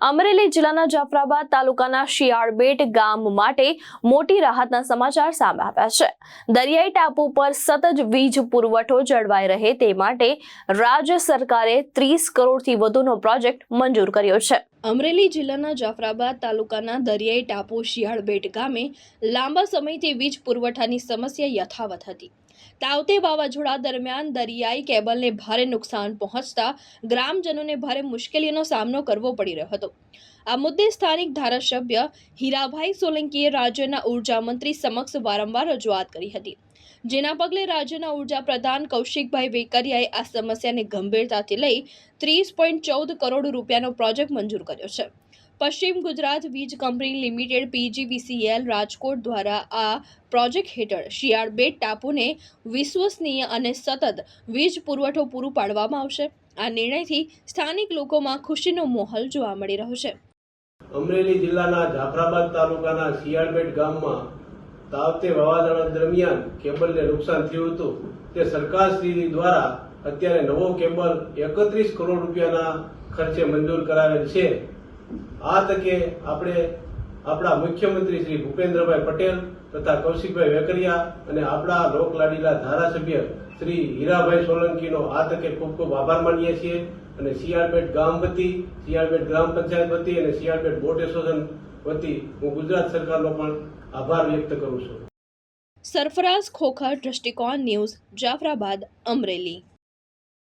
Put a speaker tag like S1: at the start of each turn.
S1: અમરેલી જિલ્લાના જાફરાબાદ તાલુકાના શિયાળબેટ ગામ માટે મોટી રાહતના સમાચાર સામે આવ્યા છે। દરિયાઈ ટાપુ પર સતત વીજ પુરવઠો જળવાઈ રહે તે માટે રાજ્ય સરકારે 30 કરોડથી વધુનો પ્રોજેક્ટ મંજૂર કર્યો છે। અમરેલી જિલ્લાના જાફરાબાદ તાલુકાના દરિયાઈ ટાપુ શિયાળબેટ ગામે લાંબા સમયથી વીજ પુરવઠાની સમસ્યા યથાવત હતી। તાવતે વાવાઝોડા દરમિયાન દરિયાઈ કેબલને ભારે નુકસાન પહોંચતા ગ્રામજનોને ભારે મુશ્કેલીઓનો સામનો કરવો પડી રહ્યો હતો। આ મુદ્દે સ્થાનિક ધારાસભ્ય હીરાભાઈ સોલંકીએ રાજ્યના ઉર્જા મંત્રી સમક્ષ વારંવાર રજૂઆત કરી હતી, જેના પગલે રાજ્યના ઉર્જા પ્રધાન કૌશિકભાઈ વેકરિયાએ આ સમસ્યાને ગંભીરતાથી લઈ 30.14 કરોડ રૂપિયાનો પ્રોજેક્ટ મંજૂર કર્યો છે। પશ્ચિમ ગુજરાત વીજ કંપની લિમિટેડ PGVCL રાજકોટ દ્વારા આ પ્રોજેક્ટ હેઠળ શિયાળબેટ ટાપુને વિશ્વસનીય અને સતત વીજ પુરવઠો પૂરો પાડવામાં આવશે। આ નિર્ણયથી સ્થાનિક લોકોમાં ખુશીનો માહોલ જોવા મળી રહ્યો છે।
S2: અમરેલી જિલ્લાના જાફરાબાદ તાલુકાના શિયાળબેટ ગામમાં તાવતે વાવાઝોડા દરમિયાન કેબલને નુકસાન થયું હતું। તે સરકારશ્રી દ્વારા અત્યારે નવો કેબલ 31 કરોડ રૂપિયાના ખર્ચે મંજૂર કરાવેલ છે। આ તકે આપણે આપણા મુખ્યમંત્રી શ્રી ભૂપેન્દ્રભાઈ પટેલ તથા કૌશિકભાઈ વેકરિયા અને આપણા લોકલાડીલા ધારાસભ્ય શ્રી હીરાભાઈ સોલંકીનો આ તકે ખૂબ ખૂબ આભાર માનીએ છીએ અને શિયાળબેટ ગામ વતી, શિયાળબેટ ગ્રામ પંચાયત વતી અને શિયાળબેટ બોટ એસોસિએશન વતી હું ગુજરાત સરકારનો પણ આભાર વ્યક્ત કરું છું।
S1: સરફરાઝ ખોખર, દ્રષ્ટિકોણ ન્યૂઝ, જાફરાબાદ, અમરેલી।